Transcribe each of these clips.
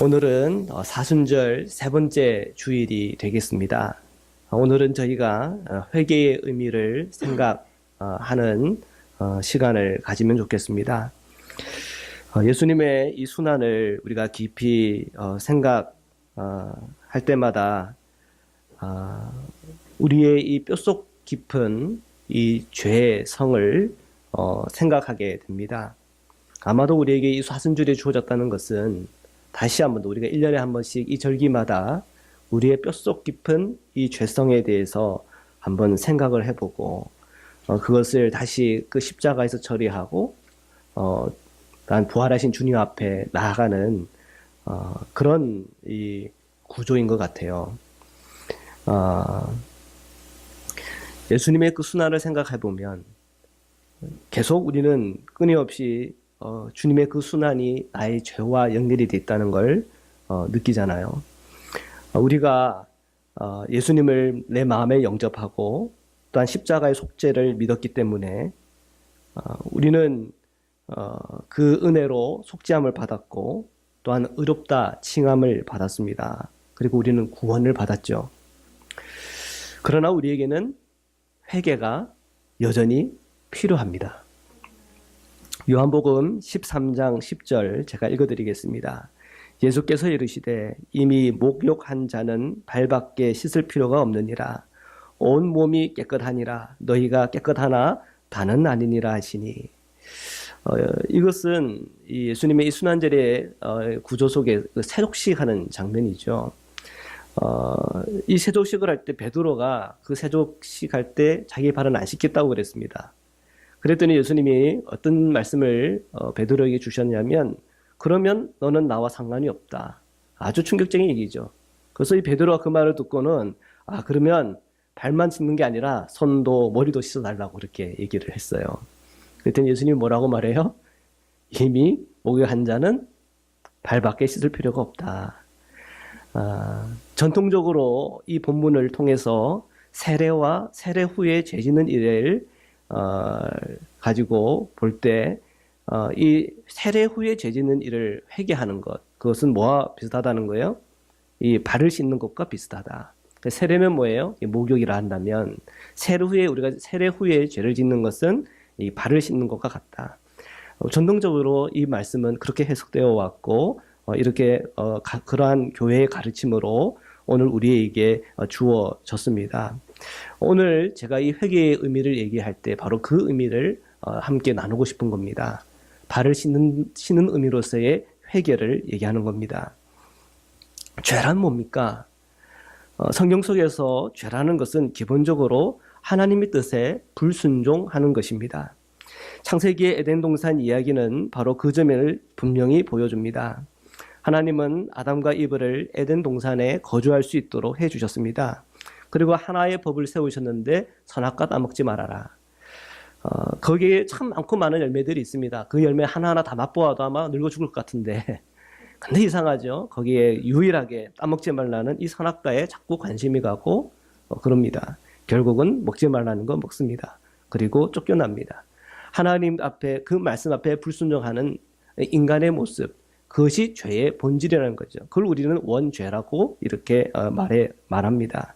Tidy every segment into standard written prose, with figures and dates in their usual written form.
오늘은 사순절 세 번째 주일이 되겠습니다. 오늘은 저희가 회개의 의미를 생각하는 시간을 가지면 좋겠습니다. 예수님의 이 순환을 우리가 깊이 생각할 때마다 우리의 이 뼛속 깊은 이 죄의 성을 생각하게 됩니다. 아마도 우리에게 이 사순절이 주어졌다는 것은 다시 한번 우리가 1년에 한 번씩 이 절기마다 우리의 뼛속 깊은 이 죄성에 대해서 한번 생각을 해보고 그것을 다시 그 십자가에서 처리하고 난 부활하신 주님 앞에 나아가는 그런 이 구조인 것 같아요. 예수님의 그 순환을 생각해 보면 계속 우리는 끊임없이 주님의 그 순환이 나의 죄와 연결이 돼 있다는 걸 느끼잖아요. 우리가 예수님을 내 마음에 영접하고 또한 십자가의 속죄를 믿었기 때문에 우리는 그 은혜로 속죄함을 받았고 또한 의롭다 칭함을 받았습니다. 그리고 우리는 구원을 받았죠. 그러나 우리에게는 회개가 여전히 필요합니다. 요한복음 13장 10절 제가 읽어드리겠습니다. 예수께서 이르시되 이미 목욕한 자는 발밖에 씻을 필요가 없느니라. 온 몸이 깨끗하니라. 너희가 깨끗하나 다는 아니니라 하시니. 이것은 예수님의 이 순환절의 구조 속에 세족식 하는 장면이죠. 이 세족식을 할 때 베드로가 그 세족식 할 때 자기 발은 안 씻겠다고 그랬습니다. 그랬더니 예수님이 어떤 말씀을 베드로에게 주셨냐면 그러면 너는 나와 상관이 없다. 아주 충격적인 얘기죠. 그래서 이 베드로가 그 말을 듣고는 그러면 발만 씻는 게 아니라 손도 머리도 씻어달라고 그렇게 얘기를 했어요. 그랬더니 예수님이 뭐라고 말해요? 이미 목욕한 자는 발밖에 씻을 필요가 없다. 전통적으로 이 본문을 통해서 세례와 세례 후에 죄 짓는 일을 가지고 볼 때 이 세례 후에 죄 짓는 일을 회개하는 것, 그것은 뭐와 비슷하다는 거예요? 이 발을 씻는 것과 비슷하다. 세례는 뭐예요? 목욕이라 한다면 우리가 세례 후에 죄를 짓는 것은 이 발을 씻는 것과 같다. 전통적으로 이 말씀은 그렇게 해석되어 왔고 이렇게 그러한 교회의 가르침으로 오늘 우리에게 주어졌습니다. 오늘 제가 이 회개의 의미를 얘기할 때 바로 그 의미를 함께 나누고 싶은 겁니다. 발을 씻는 의미로서의 회개를 얘기하는 겁니다. 죄란 뭡니까? 성경 속에서 죄라는 것은 기본적으로 하나님의 뜻에 불순종하는 것입니다. 창세기의 에덴 동산 이야기는 바로 그 점을 분명히 보여줍니다. 하나님은 아담과 이브를 에덴 동산에 거주할 수 있도록 해주셨습니다. 그리고 하나의 법을 세우셨는데 선악과 따먹지 말아라. 거기에 참 많고 많은 열매들이 있습니다. 그 열매 하나하나 다 맛보아도 아마 늙어 죽을 것 같은데 근데 이상하죠. 거기에 유일하게 따먹지 말라는 이 선악과에 자꾸 관심이 가고 그럽니다. 결국은 먹지 말라는 거 먹습니다. 그리고 쫓겨납니다. 하나님 앞에 그 말씀 앞에 불순종하는 인간의 모습, 그것이 죄의 본질이라는 거죠. 그걸 우리는 원죄라고 이렇게 말합니다.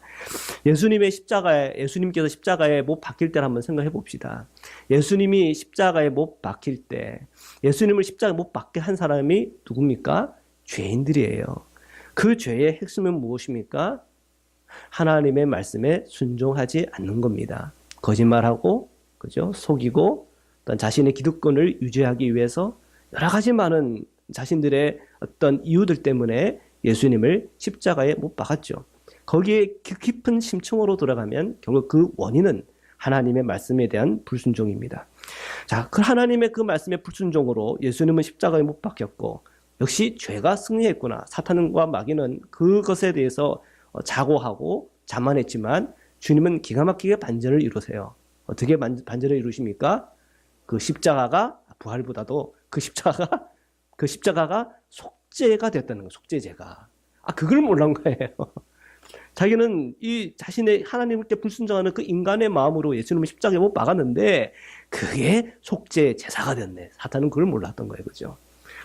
예수님께서 십자가에 못 박힐 때를 한번 생각해 봅시다. 예수님이 십자가에 못 박힐 때, 예수님을 십자가에 못 박게 한 사람이 누굽니까? 죄인들이에요. 그 죄의 핵심은 무엇입니까? 하나님의 말씀에 순종하지 않는 겁니다. 거짓말하고, 그죠? 속이고, 어떤 자신의 기득권을 유지하기 위해서 여러 가지 많은 자신들의 어떤 이유들 때문에 예수님을 십자가에 못 박았죠. 거기에 깊은 심층으로 들어가면 결국 그 원인은 하나님의 말씀에 대한 불순종입니다. 자, 그 하나님의 그 말씀의 불순종으로 예수님은 십자가에 못 박혔고 역시 죄가 승리했구나. 사탄과 마귀는 그것에 대해서 자고하고 자만했지만 주님은 기가 막히게 반전을 이루세요. 어떻게 반전을 이루십니까? 그 십자가가 부활보다도 그 십자가가 속죄가 됐다는 거예요. 속죄제가. 그걸 몰란 거예요. 자기는 이 자신의 하나님께 불순종하는 그 인간의 마음으로 예수님을 십자가에 못 박았는데 그게 속죄 제사가 됐네. 사탄은 그걸 몰랐던 거예요. 그죠?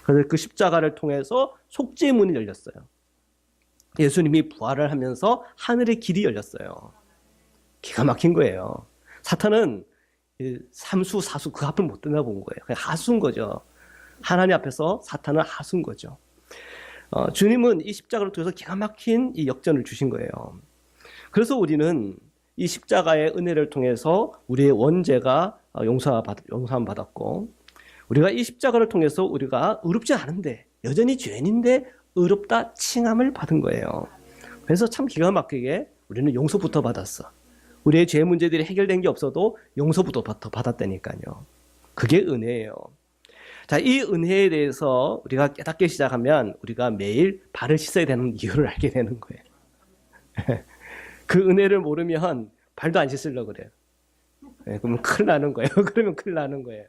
그래서 그 십자가를 통해서 속죄의 문이 열렸어요. 예수님이 부활을 하면서 하늘의 길이 열렸어요. 기가 막힌 거예요. 사탄은 삼수, 사수 그 앞을 못 들여다본 거예요. 그냥 하수인 거죠. 하나님 앞에서 사탄은 하수인 거죠. 주님은 이 십자가를 통해서 기가 막힌 이 역전을 주신 거예요. 그래서 우리는 이 십자가의 은혜를 통해서 우리의 원죄가 용서함 받았고, 우리가 이 십자가를 통해서 우리가 의롭지 않은데 여전히 죄인인데 의롭다 칭함을 받은 거예요. 그래서 참 기가 막히게 우리는 용서부터 받았어. 우리의 죄 문제들이 해결된 게 없어도 용서부터 받았다니까요. 그게 은혜예요. 자, 이 은혜에 대해서 우리가 깨닫기 시작하면 우리가 매일 발을 씻어야 되는 이유를 알게 되는 거예요. 그 은혜를 모르면 발도 안 씻으려고 그래요. 그러면 큰일 나는 거예요. 그러면 큰일 나는 거예요.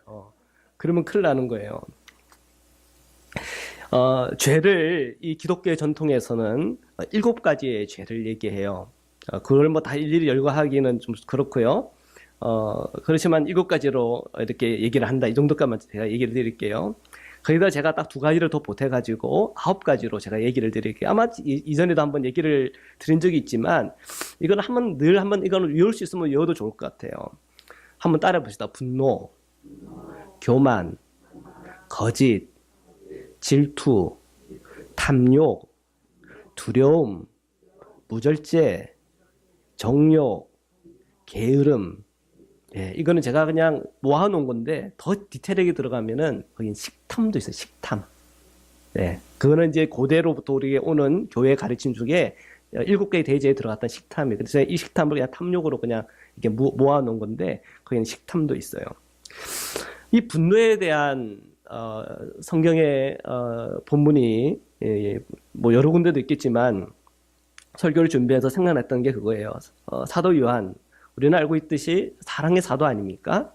그러면 큰일 나는 거예요. 죄를 이 기독교의 전통에서는 7가지의 죄를 얘기해요. 그걸 뭐 다 일일이 열거하기는 좀 그렇고요. 그렇지만 7가지로 이렇게 얘기를 한다. 이 정도까지만 제가 얘기를 드릴게요. 거기다 제가 딱 2가지를 더 보태가지고 9가지로 제가 얘기를 드릴게요. 아마 이전에도 한번 얘기를 드린 적이 있지만, 이건 늘 한번 이거는 외울 수 있으면 외워도 좋을 것 같아요. 한번 따라 봅시다. 분노, 교만, 거짓, 질투, 탐욕, 두려움, 무절제, 정욕, 게으름. 이거는 제가 그냥 모아놓은 건데 더 디테일하게 들어가면은 거긴 식탐도 있어요. 식탐. 그거는 이제 고대로부터 우리에게 오는 교회 가르침 중에 7개의 대제에 들어갔던 식탐이에요. 그래서 이 식탐을 그냥 탐욕으로 그냥 이렇게 모아놓은 건데 거기는 식탐도 있어요. 이 분노에 대한 성경의 본문이 뭐 여러 군데도 있겠지만 설교를 준비해서 생각났던 게 그거예요. 사도 요한, 우리는 알고 있듯이 사랑의 사도 아닙니까?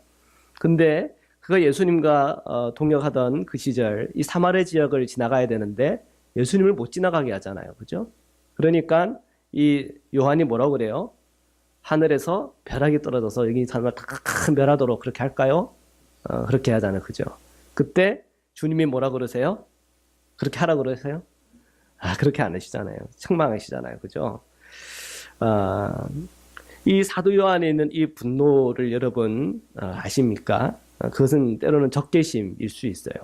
근데 그가 예수님과 동역하던 그 시절 이 사마리아 지역을 지나가야 되는데 예수님을 못 지나가게 하잖아요. 그죠? 그러니까 이 요한이 뭐라고 그래요? 하늘에서 벼락이 떨어져서 여기 사람을 큰 멸하도록 그렇게 할까요? 그렇게 하잖아요. 그죠? 그때 주님이 뭐라 그러세요? 그렇게 하라 그러세요? 그렇게 안 하시잖아요. 책망하시잖아요. 그죠? 이 사도 요한에 있는 이 분노를 여러분 아십니까? 그것은 때로는 적개심일 수 있어요.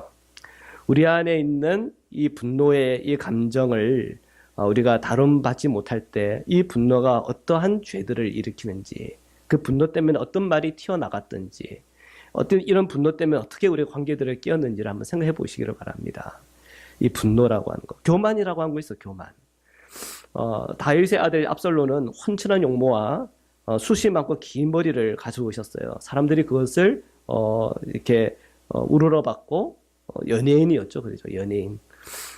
우리 안에 있는 이 분노의 이 감정을 우리가 다름받지 못할 때 이 분노가 어떠한 죄들을 일으키는지, 그 분노 때문에 어떤 말이 튀어나갔든지, 어떤 이런 분노 때문에 어떻게 우리 관계들을 끼었는지를 한번 생각해 보시기를 바랍니다. 이 분노라고 하는 거, 교만이라고 하는 거 있어. 교만. 다윗의 아들 압살롬은 훤칠한 용모와 숱이 많고 긴 머리를 가지고 오셨어요. 사람들이 그것을 이렇게 우러러봤고 연예인이었죠. 그렇죠. 연예인.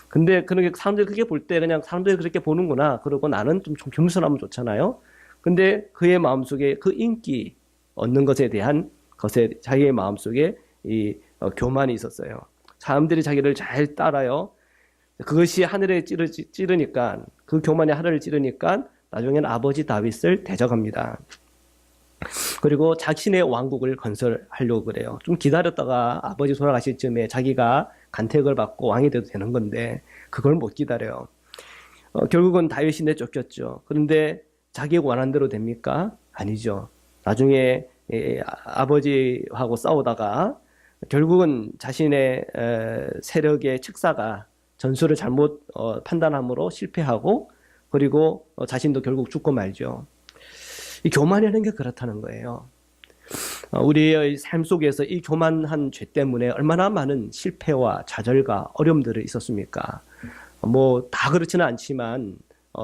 근데 그렇게 사람들이 그렇게 볼 때 그냥 사람들이 그렇게 보는구나 그러고 나는 좀 겸손하면 좋잖아요. 근데 그의 마음속에 그 인기 얻는 것에 대한 것에 자기의 마음속에 이 교만이 있었어요. 사람들이 자기를 잘 따라요. 그것이 하늘에 찌르니까, 그 교만이 하늘을 찌르니까 나중에는 아버지 다윗을 대적합니다. 그리고 자신의 왕국을 건설하려고 그래요. 좀 기다렸다가 아버지 돌아가실 쯤에 자기가 간택을 받고 왕이 돼도 되는 건데 그걸 못 기다려요. 결국은 다윗이 내쫓겼죠. 그런데 자기가 원한 대로 됩니까? 아니죠. 나중에 아버지하고 싸우다가 결국은 자신의 세력의 측사가 전술을 잘못 판단함으로 실패하고, 그리고 자신도 결국 죽고 말죠. 이 교만이라는 게 그렇다는 거예요. 우리의 삶 속에서 이 교만한 죄 때문에 얼마나 많은 실패와 좌절과 어려움들이 있었습니까? 뭐 다 그렇지는 않지만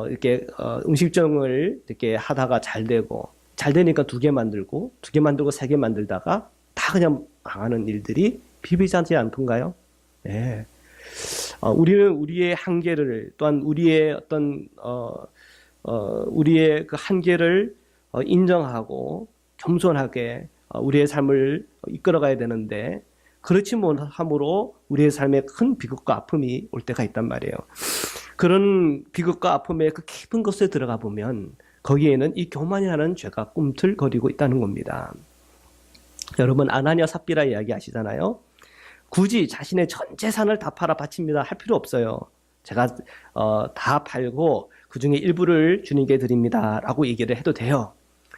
이렇게 음식점을 이렇게 하다가 잘 되니까 2개 만들고 2개 만들고 3개 만들다가 다 그냥 망하는 일들이 비비지 않던가요? 네. 우리는 우리의 한계를, 또한 우리의 어떤 우리의 그 한계를 인정하고 겸손하게 우리의 삶을 이끌어가야 되는데, 그렇지 못함으로 우리의 삶에 큰 비극과 아픔이 올 때가 있단 말이에요. 그런 비극과 아픔의 그 깊은 곳에 들어가 보면 거기에는 이 교만이라는 죄가 꿈틀거리고 있다는 겁니다. 여러분 아나니아 삽비라 이야기 아시잖아요. 굳이 자신의 전 재산을 다 팔아 바칩니다 할 필요 없어요. 제가 다 팔고 그 중에 일부를 주님께 드립니다라고 얘기를 해도 돼요.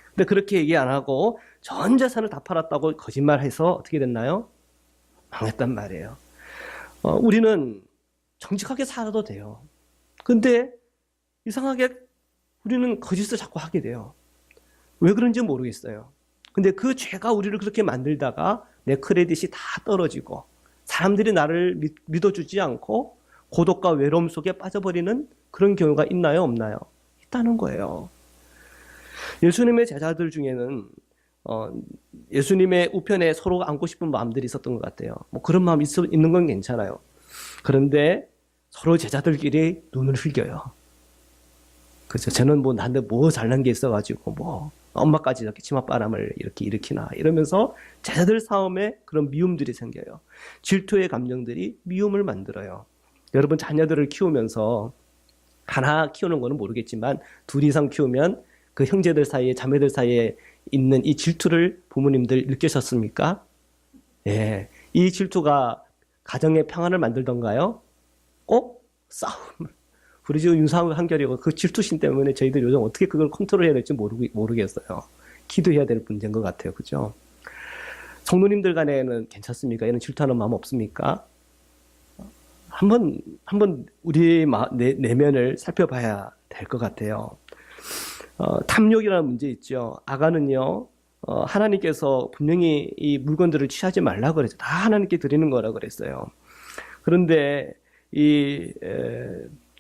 근데 그렇게 얘기 안 하고 전 재산을 다 팔았다고 거짓말해서 어떻게 됐나요? 망했단 말이에요. 우리는 정직하게 살아도 돼요. 근데 이상하게 우리는 거짓을 자꾸 하게 돼요. 왜 그런지 모르겠어요. 근데 그 죄가 우리를 그렇게 만들다가 내 크레딧이 다 떨어지고 사람들이 나를 믿어주지 않고 고독과 외로움 속에 빠져버리는 그런 경우가 있나요? 없나요? 있다는 거예요. 예수님의 제자들 중에는 예수님의 우편에 서로 안고 싶은 마음들이 있었던 것 같아요. 뭐 그런 마음이 있는 건 괜찮아요. 그런데 서로 제자들끼리 눈을 흘겨요. 그래서 저는 뭐 나한테 뭐 잘난 게 있어가지고 뭐 엄마까지 이렇게 치맛바람을 이렇게 일으키나 이러면서 제자들 싸움에 그런 미움들이 생겨요. 질투의 감정들이 미움을 만들어요. 여러분 자녀들을 키우면서 하나 키우는 거는 모르겠지만 둘 이상 키우면 그 형제들 사이에 자매들 사이에 있는 이 질투를 부모님들 느끼셨습니까? 예, 이 질투가 가정의 평안을 만들던가요? 꼭 싸움. 우리 지금 윤상호 한결이고 그 질투심 때문에 저희들 요즘 어떻게 그걸 컨트롤해야 될지 모르겠어요. 기도해야 될 문제인 것 같아요. 그죠? 성도님들 간에는 괜찮습니까? 이런 질투하는 마음 없습니까? 한번 우리 내면을 살펴봐야 될 것 같아요. 탐욕이라는 문제 있죠. 아간은요, 하나님께서 분명히 이 물건들을 취하지 말라 그랬죠. 다 하나님께 드리는 거라 그랬어요. 그런데 이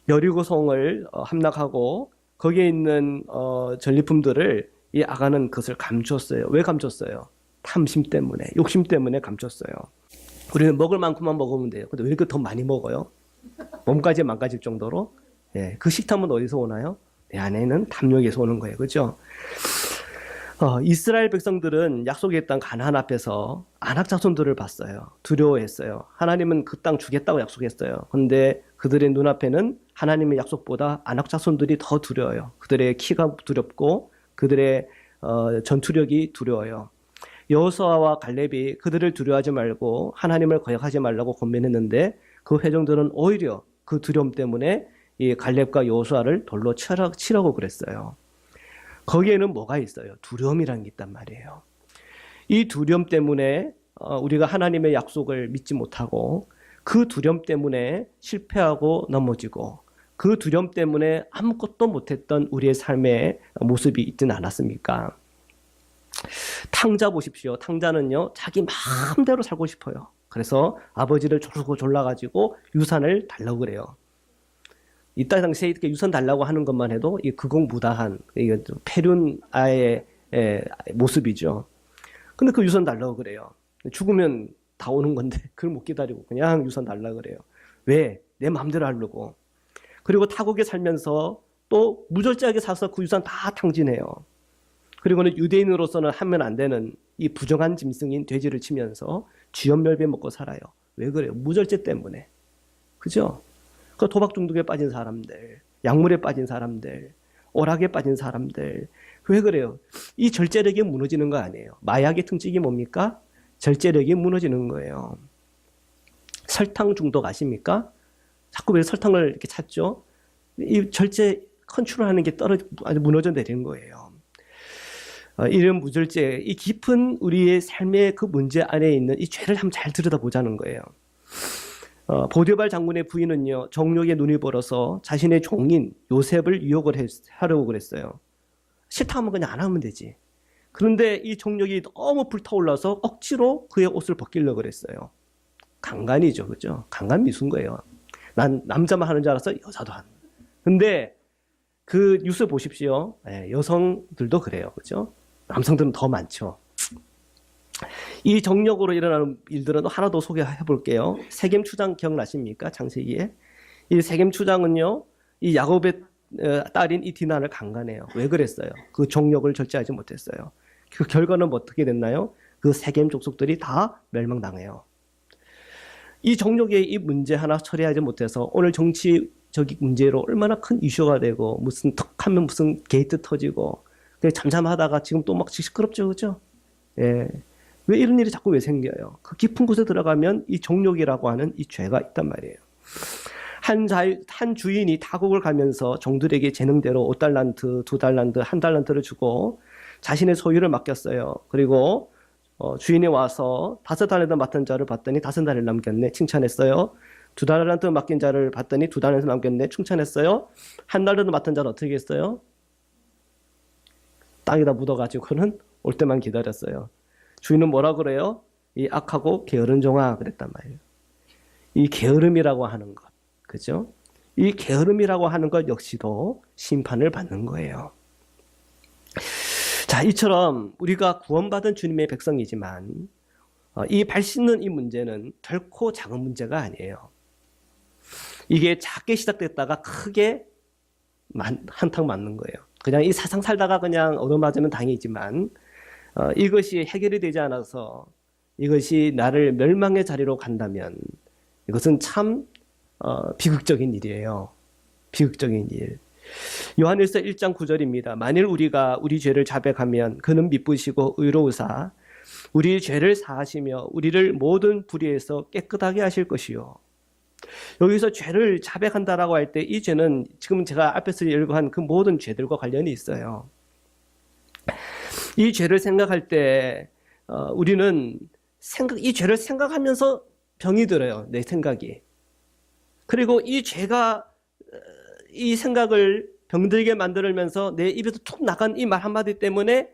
여리고성을 함락하고 거기에 있는 전리품들을 이 아간은 그것을 감췄어요. 왜 감췄어요? 탐심 때문에, 욕심 때문에 감췄어요. 우리는 먹을 만큼만 먹으면 돼요. 근데 왜 이렇게 더 많이 먹어요? 몸까지 망가질 정도로. 예, 그 식탐은 어디서 오나요? 내 안에는 탐욕에서 오는 거예요. 그죠? 이스라엘 백성들은 약속의 땅 가나안 앞에서 안악 자손들을 봤어요. 두려워했어요. 하나님은 그 땅 주겠다고 약속했어요. 그런데 그들의 눈앞에는 하나님의 약속보다 안악 자손들이 더 두려워요. 그들의 키가 두렵고 그들의 전투력이 두려워요. 여호수아와 갈렙이 그들을 두려워하지 말고 하나님을 거역하지 말라고 권면했는데 그 회중들은 오히려 그 두려움 때문에 이 갈렙과 여호수아를 돌로 치라고 그랬어요. 거기에는 뭐가 있어요? 두려움이라는 게 있단 말이에요. 이 두려움 때문에 우리가 하나님의 약속을 믿지 못하고 그 두려움 때문에 실패하고 넘어지고 그 두려움 때문에 아무것도 못했던 우리의 삶의 모습이 있지는 않았습니까? 탕자 보십시오. 탕자는요, 자기 마음대로 살고 싶어요. 그래서 아버지를 졸고 졸라가지고 유산을 달라고 그래요. 이때 당시에 이렇게 유산 달라고 하는 것만 해도 이 극악무다한 폐륜아의 모습이죠. 근데 그 유산 달라고 그래요. 죽으면 다 오는 건데 그걸 못 기다리고 그냥 유산 달라고 그래요. 왜? 내 마음대로 하려고. 그리고 타국에 살면서 또 무절제하게 사서 그 유산 다 탕진해요. 그리고는 유대인으로서는 하면 안 되는 이 부정한 짐승인 돼지를 치면서 쥐염멸배 먹고 살아요. 왜 그래요? 무절제 때문에. 그죠? 그 도박 중독에 빠진 사람들, 약물에 빠진 사람들, 오락에 빠진 사람들. 왜 그래요? 이 절제력이 무너지는 거 아니에요. 마약의 특징이 뭡니까? 절제력이 무너지는 거예요. 설탕 중독 아십니까? 자꾸 왜 설탕을 이렇게 찾죠? 이 절제 컨트롤하는 게 아주 무너져 내리는 거예요. 이런 무절제, 이 깊은 우리의 삶의 그 문제 안에 있는 이 죄를 한번 잘 들여다보자는 거예요. 보디발 장군의 부인은요, 정욕에 눈이 벌어서 자신의 종인 요셉을 유혹을 하려고 그랬어요. 싫다 하면 그냥 안 하면 되지. 그런데 이 정욕이 너무 불타올라서 억지로 그의 옷을 벗기려고 그랬어요. 강간이죠, 그죠? 강간 미수인 거예요. 난 남자만 하는 줄 알았어, 여자도 하는. 근데 그 뉴스 보십시오. 여성들도 그래요, 그죠? 남성들은 더 많죠. 이 정력으로 일어나는 일들은 하나 더 소개해 볼게요. 세겜추장 기억나십니까? 창세기에. 이 세겜추장은요, 이 야곱의 딸인 이 디나를 강간해요. 왜 그랬어요? 그 정력을 절제하지 못했어요. 그 결과는 어떻게 됐나요? 그 세겜 족속들이 다 멸망당해요. 이 정력의 이 문제 하나 처리하지 못해서 오늘 정치적인 문제로 얼마나 큰 이슈가 되고 무슨 턱 하면 무슨 게이트 터지고 잠잠하다가 지금 또 막 시끄럽죠, 그죠? 예. 왜 이런 일이 자꾸 왜 생겨요? 그 깊은 곳에 들어가면 이 정욕이라고 하는 이 죄가 있단 말이에요. 한 주인이 타국을 가면서 종들에게 재능대로 5달란트, 2달란트, 1달란트를 주고 자신의 소유를 맡겼어요. 그리고 주인이 와서 5달란트 맡은 자를 봤더니 5달을 남겼네, 칭찬했어요. 2달란트 맡긴 자를 봤더니 2달란트 남겼네, 칭찬했어요. 1달란트 맡은 자는 어떻게 했어요? 땅에다 묻어가지고는 올 때만 기다렸어요. 주인은 뭐라 그래요? 이 악하고 게으른 종아 그랬단 말이에요. 이 게으름이라고 하는 것, 그죠? 이 게으름이라고 하는 것 역시도 심판을 받는 거예요. 자, 이처럼 우리가 구원받은 주님의 백성이지만 이 발 씻는 이 문제는 결코 작은 문제가 아니에요. 이게 작게 시작됐다가 크게 한탕 맞는 거예요. 그냥 이 세상 살다가 그냥 얻어맞으면 당이지만 이것이 해결이 되지 않아서 이것이 나를 멸망의 자리로 간다면 이것은 참 비극적인 일이에요. 비극적인 일. 요한일서 1장 9절입니다. 만일 우리가 우리 죄를 자백하면 그는 미쁘시고 의로우사 우리 죄를 사하시며 우리를 모든 불의에서 깨끗하게 하실 것이요. 여기서 죄를 자백한다라고 할 때 이 죄는 지금 제가 앞에서 열거한 그 모든 죄들과 관련이 있어요. 이 죄를 생각할 때 우리는 이 죄를 생각하면서 병이 들어요. 내 생각이. 그리고 이 죄가 이 생각을 병들게 만들면서 내 입에서 툭 나간 이 말 한마디 때문에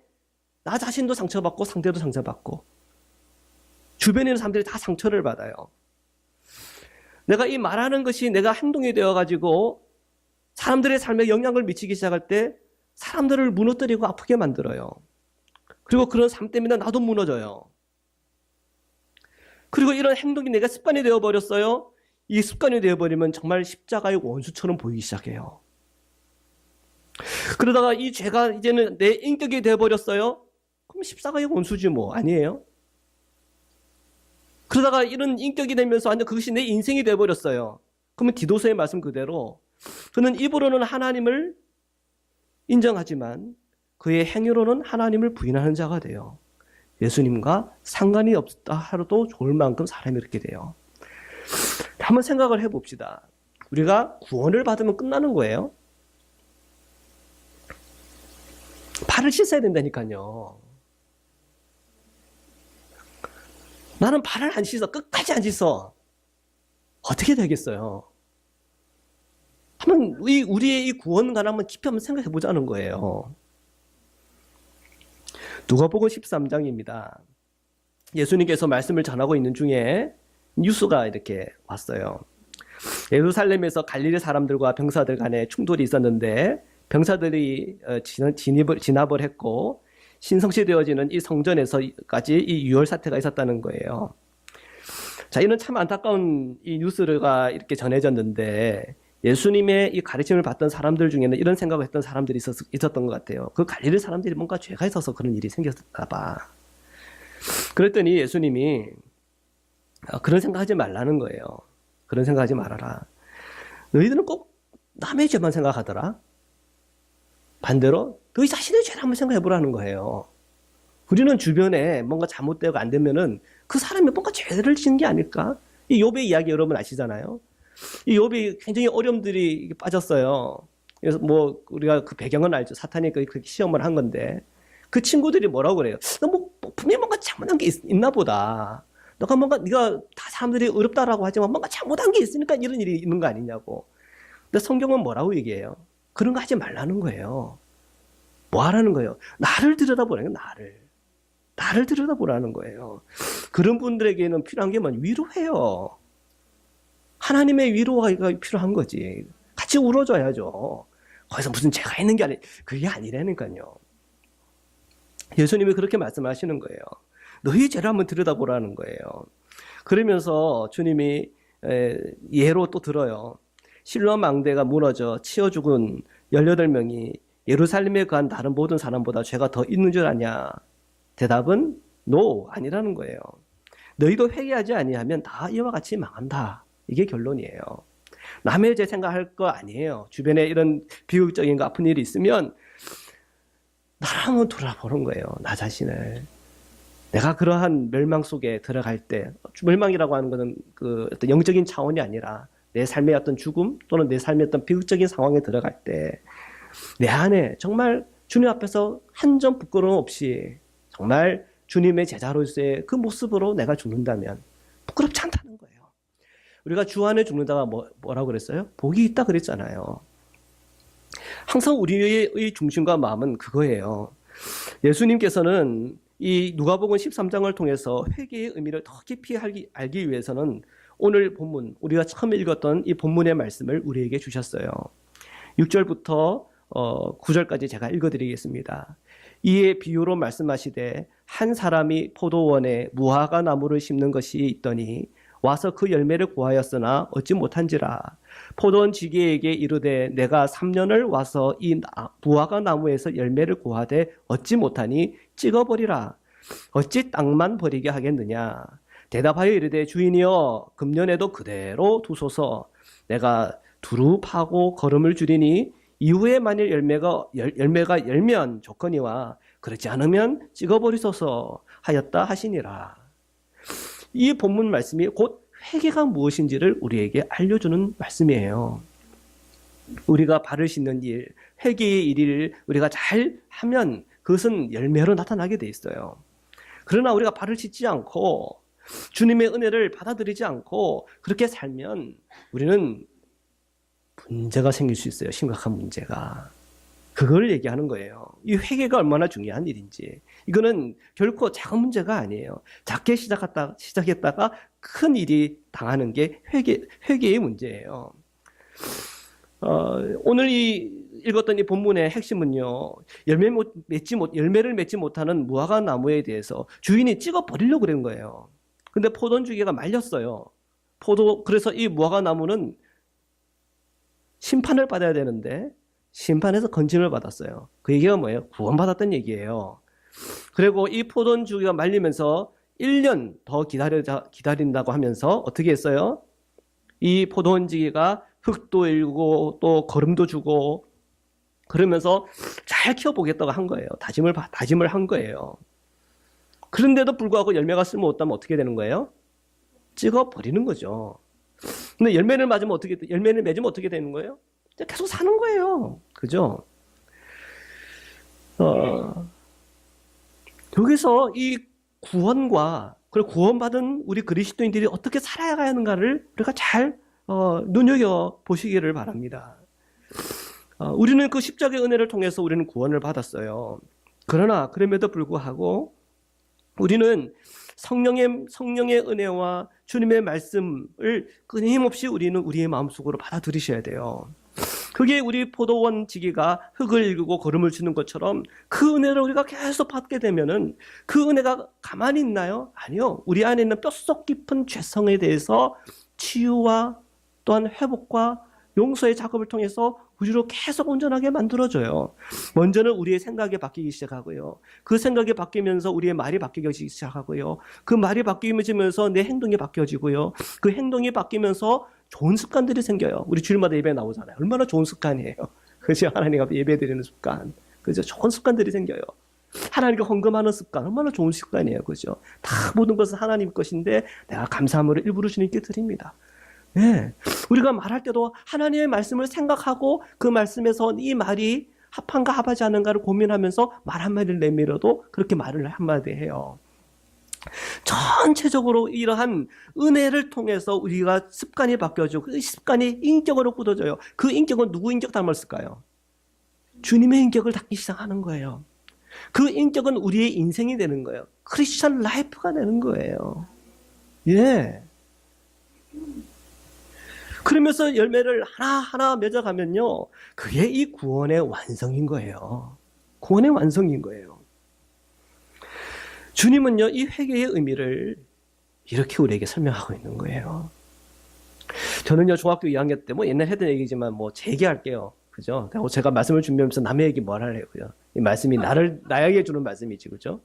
나 자신도 상처받고 상대도 상처받고 주변에 있는 사람들이 다 상처를 받아요. 내가 이 말하는 것이 내가 행동이 되어가지고 사람들의 삶에 영향을 미치기 시작할 때 사람들을 무너뜨리고 아프게 만들어요. 그리고 그런 삶 때문에 나도 무너져요. 그리고 이런 행동이 내가 습관이 되어버렸어요. 이 습관이 되어버리면 정말 십자가의 원수처럼 보이기 시작해요. 그러다가 이 죄가 이제는 내 인격이 되어버렸어요. 그럼 십자가의 원수지 뭐, 아니에요? 그러다가 이런 인격이 되면서 완전 그것이 내 인생이 되어버렸어요. 그러면 디도서의 말씀 그대로 그는 입으로는 하나님을 인정하지만 그의 행위로는 하나님을 부인하는 자가 돼요. 예수님과 상관이 없다 하루도 좋을 만큼 사람이 이렇게 돼요. 한번 생각을 해봅시다. 우리가 구원을 받으면 끝나는 거예요? 발을 씻어야 된다니까요. 나는 발을 안 씻어. 끝까지 안 씻어. 어떻게 되겠어요? 한번 우리의 이 구원관 한번 깊이 한번 생각해 보자는 거예요. 누가복음 13장입니다. 예수님께서 말씀을 전하고 있는 중에 뉴스가 이렇게 왔어요. 예루살렘에서 갈릴리 사람들과 병사들 간에 충돌이 있었는데 병사들이 진압을 했고 신성시 되어지는 이 성전에서까지 이 유혈 사태가 있었다는 거예요. 자, 이는 참 안타까운 이 뉴스가 이렇게 전해졌는데 예수님의 이 가르침을 받던 사람들 중에는 이런 생각을 했던 사람들이 있었던 것 같아요. 그 갈릴리 사람들이 뭔가 죄가 있어서 그런 일이 생겼나 봐. 그랬더니 예수님이 그런 생각하지 말라는 거예요. 그런 생각하지 말아라. 너희들은 꼭 남의 죄만 생각하더라. 반대로 너희 자신의 죄를 한번 생각해보라는 거예요. 우리는 주변에 뭔가 잘못되고 안 되면은 그 사람이 뭔가 죄를 지은 게 아닐까? 이 욥의 이야기 여러분 아시잖아요. 이 욥이 굉장히 어려움들이 빠졌어요. 그래서 뭐 우리가 그 배경은 알죠. 사탄이 그렇게 시험을 한 건데 그 친구들이 뭐라고 그래요? 너 뭐 분명히 뭔가 잘못한 게 있나 보다. 네가 다 사람들이 어렵다라고 하지만 뭔가 잘못한 게 있으니까 이런 일이 있는 거 아니냐고. 근데 성경은 뭐라고 얘기해요? 그런 거 하지 말라는 거예요. 뭐 하라는 거예요? 나를 들여다보라는 거예요. 나를 들여다보라는 거예요. 그런 분들에게는 필요한 게 뭐냐? 위로해요. 하나님의 위로가 필요한 거지. 같이 울어줘야죠. 거기서 무슨 죄가 있는 게 그게 아니라니까요. 예수님이 그렇게 말씀하시는 거예요. 너희 죄를 한번 들여다보라는 거예요. 그러면서 주님이 예로 또 들어요. 실로암 망대가 무너져 치어 죽은 18명이 예루살렘에 거한 다른 모든 사람보다 죄가 더 있는 줄 아냐? 대답은 no, 아니라는 거예요. 너희도 회개하지 아니하면 다 이와 같이 망한다. 이게 결론이에요. 남의 죄 생각할 거 아니에요. 주변에 이런 비극적인 거 아픈 일이 있으면 나를 한번 돌아보는 거예요. 나 자신을. 내가 그러한 멸망 속에 들어갈 때, 멸망이라고 하는 것은 그 어떤 영적인 차원이 아니라 내 삶의 어떤 죽음 또는 내 삶의 어떤 비극적인 상황에 들어갈 때 내 안에 정말 주님 앞에서 한 점 부끄러움 없이 정말 주님의 제자로서의 그 모습으로 내가 죽는다면 부끄럽지 않다는 거예요. 우리가 주 안에 죽는다가 뭐라고 그랬어요? 복이 있다 그랬잖아요. 항상 우리의 중심과 마음은 그거예요. 예수님께서는 이 누가복음 13장을 통해서 회개의 의미를 더 깊이 알기 위해서는 오늘 본문, 우리가 처음 읽었던 이 본문의 말씀을 우리에게 주셨어요. 6절부터 9절까지 제가 읽어드리겠습니다. 이에 비유로 말씀하시되 한 사람이 포도원에 무화과 나무를 심는 것이 있더니 와서 그 열매를 구하였으나 얻지 못한지라. 포도원 지기에게 이르되 내가 3년을 와서 이 무화과 나무에서 열매를 구하되 얻지 못하니 찍어버리라. 어찌 땅만 버리게 하겠느냐. 대답하여 이르되 주인이여 금년에도 그대로 두소서. 내가 두루 파고 거름을 줄이니 이후에 만일 열매가 열면 좋거니와 그렇지 않으면 찍어버리소서 하였다 하시니라. 이 본문 말씀이 곧 회개가 무엇인지를 우리에게 알려주는 말씀이에요. 우리가 발을 씻는 일, 회개의 일을 우리가 잘 하면 그것은 열매로 나타나게 돼 있어요. 그러나 우리가 발을 씻지 않고 주님의 은혜를 받아들이지 않고 그렇게 살면 우리는 문제가 생길 수 있어요. 심각한 문제가. 그걸 얘기하는 거예요. 이 회개가 얼마나 중요한 일인지. 이거는 결코 작은 문제가 아니에요. 작게 시작했다가 큰 일이 당하는 게 회개의 문제예요. 오늘 읽었던 이 본문의 핵심은요, 열매를 맺지 못하는 무화과 나무에 대해서 주인이 찍어 버리려고 그런 거예요. 근데 포도원 주기가 말렸어요. 그래서 이 무화과 나무는 심판을 받아야 되는데 심판에서 건짐을 받았어요. 그 얘기가 뭐예요? 구원받았던 얘기예요. 그리고 이 포도원 주기가 말리면서 1년 더 기다린다고 하면서 어떻게 했어요? 이 포도원 지기가 흙도 일고 또 거름도 주고 그러면서 잘 키워보겠다고 한 거예요. 다짐을 한 거예요. 그런데도 불구하고 열매가 쓸모없다면 어떻게 되는 거예요? 찍어버리는 거죠. 근데 열매를 맺으면 어떻게 되는 거예요? 계속 사는 거예요. 그죠? 여기서 이 구원과 그리고 구원받은 우리 그리스도인들이 어떻게 살아야 하는가를 우리가 잘 눈여겨 보시기를 바랍니다. 우리는 그 십자가의 은혜를 통해서 우리는 구원을 받았어요. 그러나 그럼에도 불구하고 우리는 성령의 은혜와 주님의 말씀을 끊임없이 우리는 우리의 마음속으로 받아들이셔야 돼요. 그게 우리 포도원 지기가 흙을 일구고 거름을 주는 것처럼 그 은혜를 우리가 계속 받게 되면은 그 은혜가 가만히 있나요? 아니요. 우리 안에 있는 뼛속 깊은 죄성에 대해서 치유와 또한 회복과 용서의 작업을 통해서 우리로 계속 온전하게 만들어줘요. 먼저는 우리의 생각이 바뀌기 시작하고요. 그 생각이 바뀌면서 우리의 말이 바뀌기 시작하고요. 그 말이 바뀌면서 내 행동이 바뀌어지고요. 그 행동이 바뀌면서 좋은 습관들이 생겨요. 우리 주일마다 예배 나오잖아요. 얼마나 좋은 습관이에요. 그죠? 하나님 앞에 예배 드리는 습관. 그죠? 좋은 습관들이 생겨요. 하나님께 헌금하는 습관. 얼마나 좋은 습관이에요. 그죠? 다 모든 것은 하나님 것인데 내가 감사함으로 일부러 주님께 드립니다. 네. 우리가 말할 때도 하나님의 말씀을 생각하고 그 말씀에서 이 말이 합한가 합하지 않은가를 고민하면서 말 한마디를 내밀어도 그렇게 말을 한마디 해요. 전체적으로 이러한 은혜를 통해서 우리가 습관이 바뀌어지고 그 습관이 인격으로 굳어져요. 그 인격은 누구 인격 닮았을까요? 주님의 인격을 닮기 시작하는 거예요. 그 인격은 우리의 인생이 되는 거예요. 크리스천 라이프가 되는 거예요. 예. 그러면서 열매를 하나하나 맺어가면요. 그게 이 구원의 완성인 거예요. 구원의 완성인 거예요. 주님은요, 이 회개의 의미를 이렇게 우리에게 설명하고 있는 거예요. 저는요, 중학교 2학년 때, 옛날 했던 얘기지만, 재기할게요. 그죠? 제가 말씀을 준비하면서 남의 얘기 뭘 하래요. 그죠? 이 말씀이 나에게 주는 말씀이지. 그죠?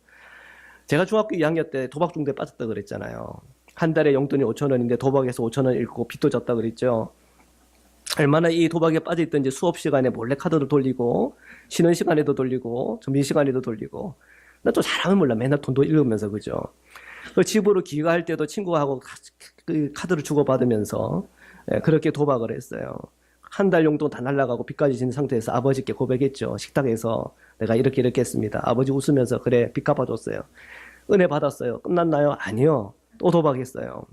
제가 중학교 2학년 때 도박 중독에 빠졌다 그랬잖아요. 한 달에 용돈이 5,000원인데 도박에서 5,000원 잃고 빚도 졌다 그랬죠. 얼마나 이 도박에 빠져있던지 수업 시간에 몰래 카드도 돌리고, 쉬는 시간에도 돌리고, 점심 시간에도 돌리고, 나 또 잘하면 몰라. 맨날 돈도 읽으면서, 그죠? 그 집으로 귀가할 때도 친구하고 카드를 주고받으면서 그렇게 도박을 했어요. 한 달 용돈 다 날라가고 빚까지 진 상태에서 아버지께 고백했죠. 식탁에서 내가 이렇게 이렇게 했습니다. 아버지 웃으면서 그래 빚 갚아줬어요. 은혜 받았어요. 끝났나요? 아니요. 또 도박했어요.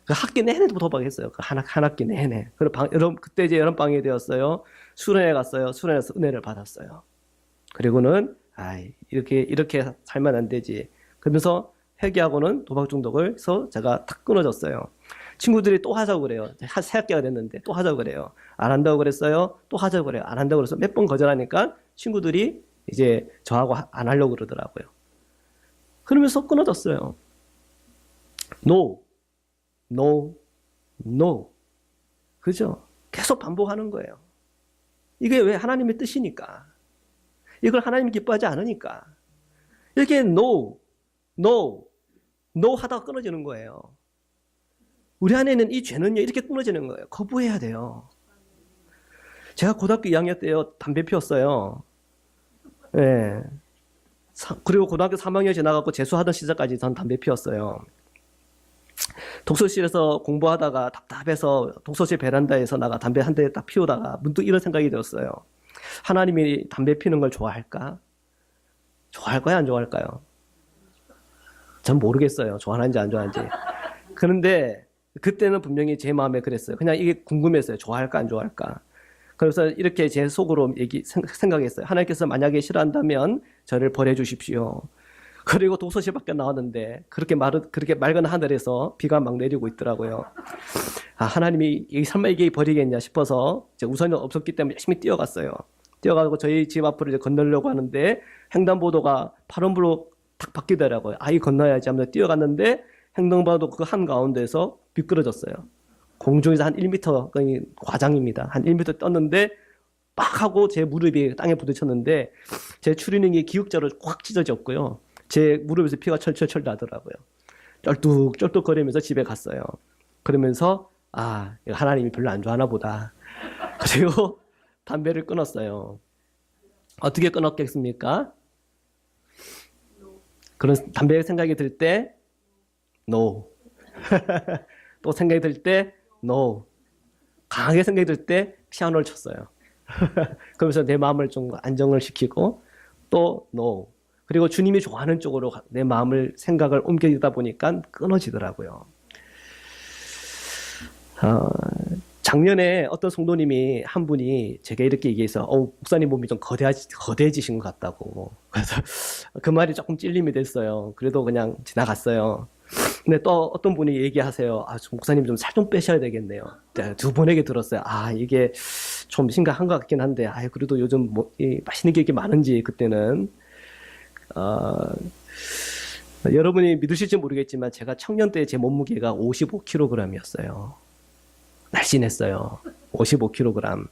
그 학기 내내 도박했어요. 그 한 학기 내내. 그때 이제 여름방학이 되었어요. 수련회 갔어요. 수련회에서 은혜를 받았어요. 그리고는 이렇게 살면 안 되지. 그러면서 회개하고는 도박 중독을서 제가 탁 끊어졌어요. 친구들이 또 하자고 그래요. 새 학기가 됐는데 또 하자고 그래요. 안 한다고 그랬어요. 또 하자고 그래요. 안 한다고 그래서 몇 번 거절하니까 친구들이 이제 저하고 안 하려고 그러더라고요. 그러면서 끊어졌어요. No, no, no. 그죠? 계속 반복하는 거예요. 이게 왜 하나님의 뜻이니까. 이걸 하나님이 기뻐하지 않으니까. 이렇게 no, no, no 하다가 끊어지는 거예요. 우리 안에는 이 죄는요, 이렇게 끊어지는 거예요. 거부해야 돼요. 제가 고등학교 2학년 때요, 담배 피웠어요. 예. 그리고 고등학교 3학년 지나가고 재수하던 시절까지 전 담배 피웠어요. 독서실에서 공부하다가 답답해서 독서실 베란다에서 나가 담배 한 대 딱 피우다가 문득 이런 생각이 들었어요. 하나님이 담배 피우는 걸 좋아할까? 좋아할까요? 안 좋아할까요? 전 모르겠어요. 좋아하는지 안 좋아하는지. 그런데 그때는 분명히 제 마음에 그랬어요. 그냥 이게 궁금했어요. 좋아할까 안 좋아할까? 그래서 이렇게 제 속으로 생각했어요. 하나님께서 만약에 싫어한다면 저를 벌해 주십시오. 그리고 독서실 밖에 나왔는데 그렇게 맑은 하늘에서 비가 막 내리고 있더라고요. 하나님이 설마 이게 버리겠냐 싶어서 우선은 없었기 때문에 열심히 뛰어갔어요. 뛰어가고 저희 집 앞으로 이제 건너려고 하는데 횡단보도가 파란불로 탁 바뀌더라고요. 이 건너야지 하면서 뛰어갔는데 횡단보도 그 한가운데에서 미끄러졌어요. 공중에서 한 1m, 과장입니다. 한 1m 떴는데 빡 하고 제 무릎이 땅에 부딪혔는데 제 추리닝이 기역자로 확 찢어졌고요. 제 무릎에서 피가 철철철 나더라고요. 쩔뚝쩔뚝 거리면서 집에 갔어요. 그러면서 하나님이 별로 안 좋아하나 보다. 그리고 담배를 끊었어요. 어떻게 끊었겠습니까? 그런 담배 생각이 들 때 no. 또 생각이 들 때 no. 강하게 생각이 들 때 피아노를 쳤어요. 그러면서 내 마음을 좀 안정을 시키고 또 no. 그리고 주님이 좋아하는 쪽으로 내 마음을 생각을 옮기다 보니까 끊어지더라고요. 작년에 어떤 성도님이 한 분이 제가 이렇게 얘기해서 목사님 몸이 좀 거대해지신 것 같다고. 그래서 그 말이 조금 찔림이 됐어요. 그래도 그냥 지나갔어요. 근데 또 어떤 분이 얘기하세요. 목사님 좀 살 좀 빼셔야 되겠네요. 두 분에게 들었어요. 이게 좀 심각한 것 같긴 한데, 그래도 요즘 맛있는 게 이렇게 많은지 그때는. 여러분이 믿으실지 모르겠지만 제가 청년 때 제 몸무게가 55kg이었어요. 날씬했어요. 55kg.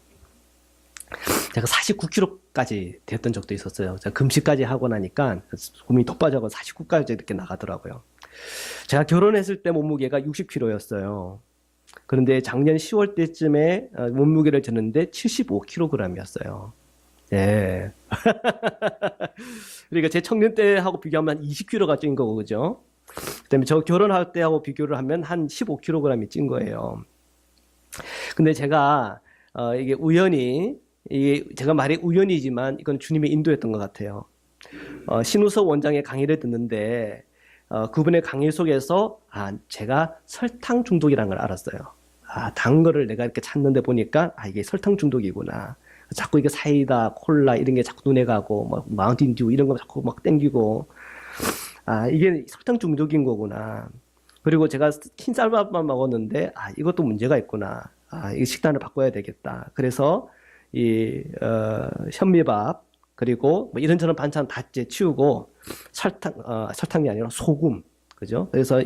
제가 49kg까지 됐던 적도 있었어요. 제가 금식까지 하고 나니까 몸이 더 빠져서 49까지 이렇게 나가더라고요. 제가 결혼했을 때 몸무게가 60kg였어요. 그런데 작년 10월 때쯤에 몸무게를 쟀는데 75kg이었어요. 예. 그러니까 제 청년 때하고 비교하면 한 20kg가 찐 거고, 그죠? 그 다음에 저 결혼할 때하고 비교를 하면 한 15kg이 찐 거예요. 근데 제가, 이게 제가 말이 우연이지만 이건 주님의 인도였던 것 같아요. 신우석 원장의 강의를 듣는데, 그분의 강의 속에서, 제가 설탕 중독이라는 걸 알았어요. 단 거를 내가 이렇게 찾는데 보니까, 이게 설탕 중독이구나. 자꾸 이게 사이다, 콜라 이런 게 자꾸 눈에 가고, 마운틴 듀 이런 거 자꾸 막 땡기고, 이게 설탕 중독인 거구나. 그리고 제가 흰쌀밥만 먹었는데, 이것도 문제가 있구나. 이 식단을 바꿔야 되겠다. 그래서 현미밥, 그리고 이런저런 반찬 다 이제 치우고, 설탕이 아니라 소금, 그죠? 그래서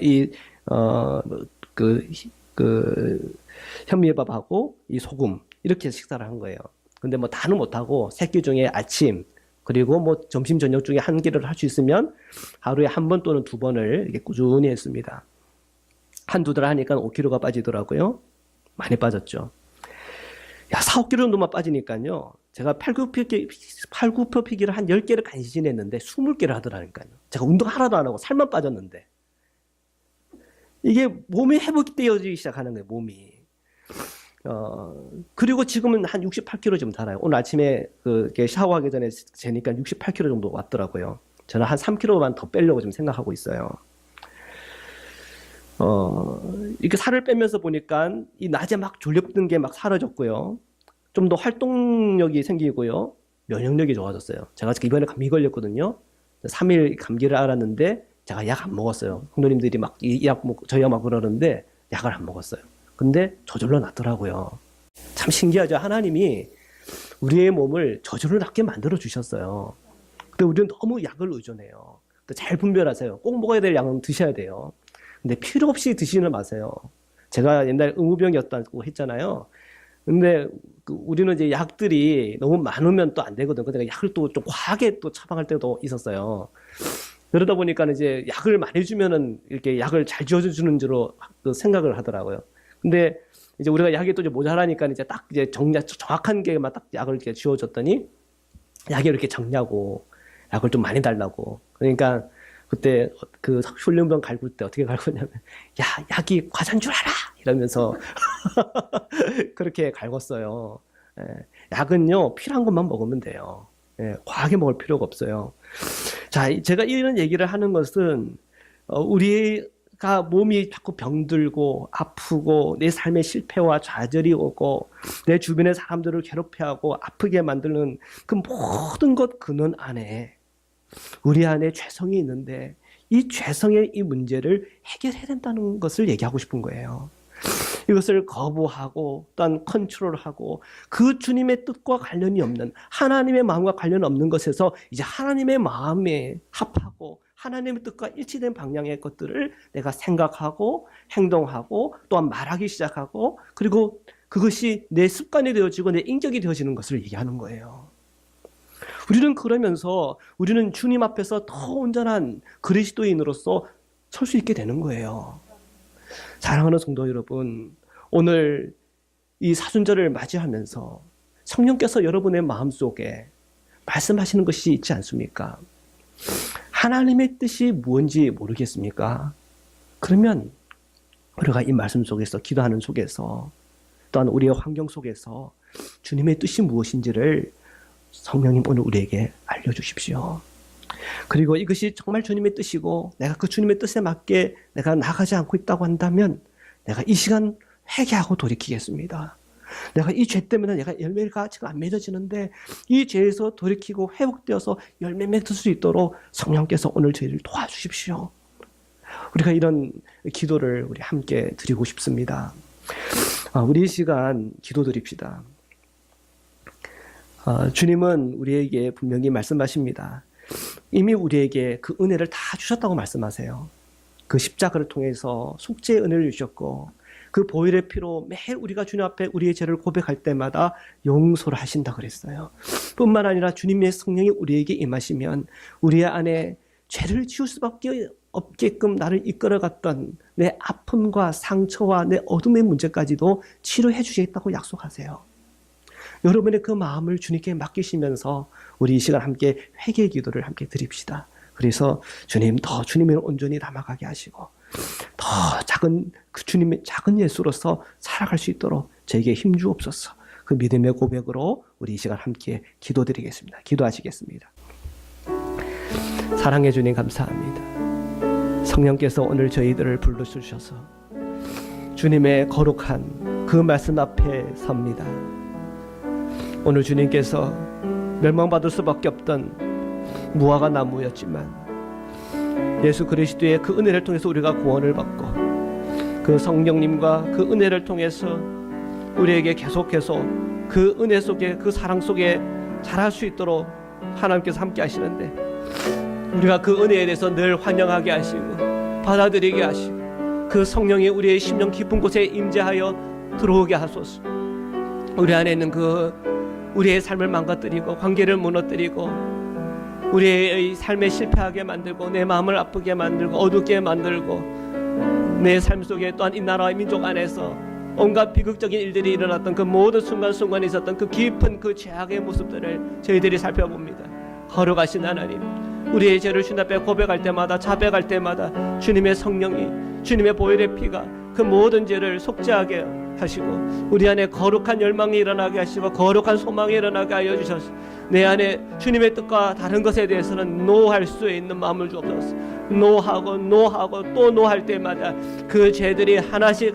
현미밥하고 이 소금, 이렇게 식사를 한 거예요. 근데 다는 못하고, 새끼 중에 아침, 그리고 점심, 저녁 중에 한 끼를 할 수 있으면 하루에 한 번 또는 두 번을 이렇게 꾸준히 했습니다. 한두 달 하니까 5kg가 빠지더라고요. 많이 빠졌죠. 야, 4, 5kg 정도만 빠지니까요. 제가 팔굽혀펴기를 한 10개를 간신히 했는데 20개를 하더라니까요. 제가 운동 하나도 안 하고 살만 빠졌는데. 이게 몸이 회복되어지기 시작하는 거예요, 몸이. 그리고 지금은 한 68kg 좀 달아요. 오늘 아침에 샤워하기 전에 재니까 68kg 정도 왔더라고요. 저는 한 3kg만 더 빼려고 좀 생각하고 있어요. 이렇게 살을 빼면서 보니까 이 낮에 막 졸렸던 게 막 사라졌고요. 좀 더 활동력이 생기고요. 면역력이 좋아졌어요. 제가 이번에 감기 걸렸거든요. 3일 감기를 앓았는데 제가 약 안 먹었어요. 성도님들이 막 이 약 먹고 저희가 막 그러는데 약을 안 먹었어요. 근데 저절로 낫더라고요. 참 신기하죠. 하나님이 우리의 몸을 저절로 낫게 만들어 주셨어요. 근데 우리는 너무 약을 의존해요. 잘 분별하세요. 꼭 먹어야 될 양은 드셔야 돼요. 근데 필요 없이 드시는 마세요. 제가 옛날에 의무병이었다고 했잖아요. 근데 우리는 이제 약들이 너무 많으면 또 안 되거든요. 근데 약을 또 좀 과하게 또 처방할 때도 있었어요. 그러다 보니까 이제 약을 많이 주면은 이렇게 약을 잘 지어주는 줄로 생각을 하더라고요. 근데 이제 우리가 약이 또 이제 모자라니까 이제 딱 이제 정확한 게만 딱 약을 이렇게 지어줬더니 약이 이렇게 적냐고 약을 좀 많이 달라고. 그러니까 그때 그 훈련병 갈굴 때 어떻게 갈구냐면 야, 약이 과자인 줄 알아! 이러면서 그렇게 갈궜어요. 예, 약은요, 필요한 것만 먹으면 돼요. 예, 과하게 먹을 필요가 없어요. 자, 제가 이런 얘기를 하는 것은 우리가 몸이 자꾸 병들고 아프고 내 삶의 실패와 좌절이 오고 내 주변의 사람들을 괴롭혀하고 아프게 만드는 그 모든 것 근원 안에 우리 안에 죄성이 있는데 이 죄성의 이 문제를 해결해야 된다는 것을 얘기하고 싶은 거예요. 이것을 거부하고 또한 컨트롤하고 그 주님의 뜻과 관련이 없는 하나님의 마음과 관련 없는 것에서 이제 하나님의 마음에 합하고 하나님의 뜻과 일치된 방향의 것들을 내가 생각하고 행동하고 또한 말하기 시작하고 그리고 그것이 내 습관이 되어지고 내 인격이 되어지는 것을 얘기하는 거예요. 우리는 그러면서 우리는 주님 앞에서 더 온전한 그리스도인으로서 설 수 있게 되는 거예요. 사랑하는 성도 여러분, 오늘 이 사순절을 맞이하면서 성령께서 여러분의 마음속에 말씀하시는 것이 있지 않습니까? 하나님의 뜻이 무엇인지 모르겠습니까? 그러면 우리가 이 말씀 속에서 기도하는 속에서 또한 우리의 환경 속에서 주님의 뜻이 무엇인지를 성령님 오늘 우리에게 알려주십시오. 그리고 이것이 정말 주님의 뜻이고 내가 그 주님의 뜻에 맞게 내가 나가지 않고 있다고 한다면 내가 이 시간 회개하고 돌이키겠습니다. 내가 이 죄 때문에 내가 열매가 지금 안 맺어지는데 이 죄에서 돌이키고 회복되어서 열매 맺을 수 있도록 성령께서 오늘 저희를 도와주십시오. 우리가 이런 기도를 우리 함께 드리고 싶습니다. 우리 이 시간 기도 드립시다. 주님은 우리에게 분명히 말씀하십니다. 이미 우리에게 그 은혜를 다 주셨다고 말씀하세요. 그 십자가를 통해서 속죄의 은혜를 주셨고 그 보혈의 피로 매일 우리가 주님 앞에 우리의 죄를 고백할 때마다 용서를 하신다 그랬어요. 뿐만 아니라 주님의 성령이 우리에게 임하시면 우리 안에 죄를 지울 수밖에 없게끔 나를 이끌어갔던 내 아픔과 상처와 내 어둠의 문제까지도 치료해 주시겠다고 약속하세요. 여러분의 그 마음을 주님께 맡기시면서 우리 이 시간 함께 회개 기도를 함께 드립시다. 그래서 주님 더 주님을 온전히 담아가게 하시고 더 작은 그 주님의 작은 예수로서 살아갈 수 있도록 저에게 힘 주옵소서. 그 믿음의 고백으로 우리 이 시간 함께 기도드리겠습니다. 기도하시겠습니다. 사랑해 주님 감사합니다. 성령께서 오늘 저희들을 불러주셔서 주님의 거룩한 그 말씀 앞에 섭니다. 오늘 주님께서 멸망받을 수밖에 없던 무화과 나무였지만 예수 그리스도의 그 은혜를 통해서 우리가 구원을 받고 그 성령님과 그 은혜를 통해서 우리에게 계속해서 그 은혜 속에 그 사랑 속에 자랄 수 있도록 하나님께서 함께 하시는데 우리가 그 은혜에 대해서 늘 환영하게 하시고 받아들이게 하시고 그 성령이 우리의 심령 깊은 곳에 임재하여 들어오게 하소서. 우리 안에 있는 우리의 삶을 망가뜨리고 관계를 무너뜨리고 우리의 삶에 실패하게 만들고 내 마음을 아프게 만들고 어둡게 만들고 내 삶 속에 또한 이 나라와 민족 안에서 온갖 비극적인 일들이 일어났던 그 모든 순간순간에 있었던 그 깊은 그 죄악의 모습들을 저희들이 살펴봅니다. 거룩하신 하나님, 우리의 죄를 주님 앞에 고백할 때마다, 자백할 때마다 주님의 성령이, 주님의 보혈의 피가 그 모든 죄를 속죄하게 하시고 우리 안에 거룩한 열망이 일어나게 하시고 거룩한 소망이 일어나게 하여 주셔서 내 안에 주님의 뜻과 다른 것에 대해서는 노할 수 있는 마음을 주옵소서. 노하고 또 노할 때마다 그 죄들이 하나씩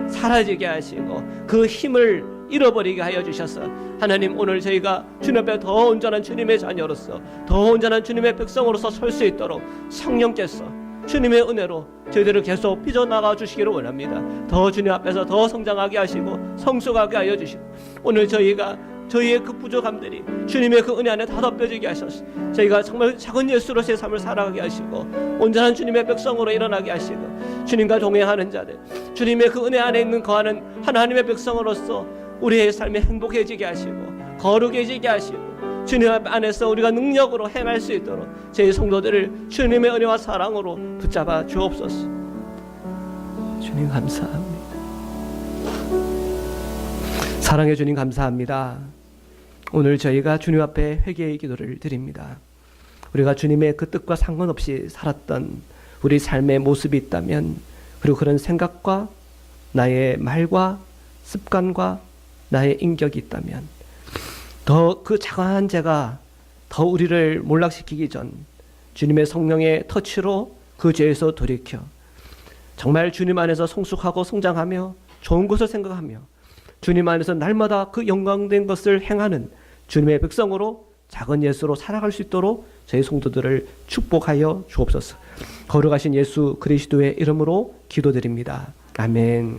사라지게 하시고 그 힘을 잃어버리게 하여 주셔서 하나님, 오늘 저희가 주님 앞에 더 온전한 주님의 자녀로서, 더 온전한 주님의 백성으로서 설 수 있도록 성령께서 주님의 은혜로 저희들을 계속 빚어나가 주시기를 원합니다. 더 주님 앞에서 더 성장하게 하시고 성숙하게 하여 주시고 오늘 저희가 저희의 그 부족함들이 주님의 그 은혜 안에 다 덮여지게 하셔서 저희가 정말 작은 예수로서의 삶을 살아가게 하시고 온전한 주님의 백성으로 일어나게 하시고 주님과 동행하는 자들, 주님의 그 은혜 안에 있는 거하는 하나님의 백성으로서 우리의 삶이 행복해지게 하시고 거룩해지게 하시고 주님 안에서 우리가 능력으로 행할 수 있도록 저희 성도들을 주님의 은혜와 사랑으로 붙잡아 주옵소서. 주님 감사합니다. 사랑해 주님 감사합니다. 오늘 저희가 주님 앞에 회개의 기도를 드립니다. 우리가 주님의 그 뜻과 상관없이 살았던 우리 삶의 모습이 있다면, 그리고 그런 생각과 나의 말과 습관과 나의 인격이 있다면, 더 그 작은 죄가 더 우리를 몰락시키기 전 주님의 성령의 터치로 그 죄에서 돌이켜 정말 주님 안에서 성숙하고 성장하며 좋은 것을 생각하며 주님 안에서 날마다 그 영광된 것을 행하는 주님의 백성으로 작은 예수로 살아갈 수 있도록 저희 성도들을 축복하여 주옵소서. 거룩하신 예수 그리스도의 이름으로 기도드립니다. 아멘.